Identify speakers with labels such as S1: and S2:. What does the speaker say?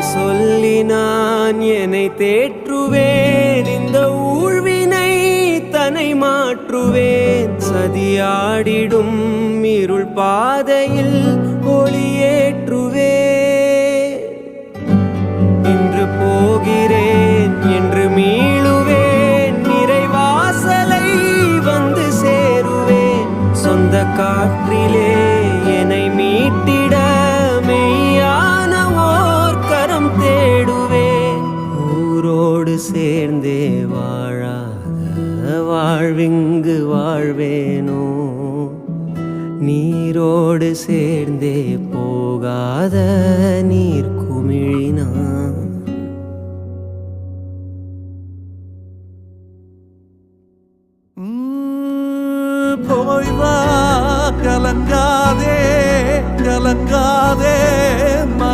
S1: சொல்லி நான் என்னை தேற்றுவேன், இந்த ஊழ்வினை தன்னை மாற்றுவேன். சதியாடிடும் இருள் பாதையில் ஒளியேற்றுவேன். இன்று போகிறேன் என்று மீளுவேன், நிறைவாசலை வந்து சேருவேன். சொந்த காற்றிலே என்னை மீட்டிட மெய்யான ஓர் கரம் தேடுவேன். ஊரோடு சேர்ந்தே வாழாத வாழ்விங்கு வாழ்வேனோ, நீரோடு சேர்ந்தே போகாத நீர் குமிழினான்.
S2: போய் வா, கலங்காதே கலங்காதே,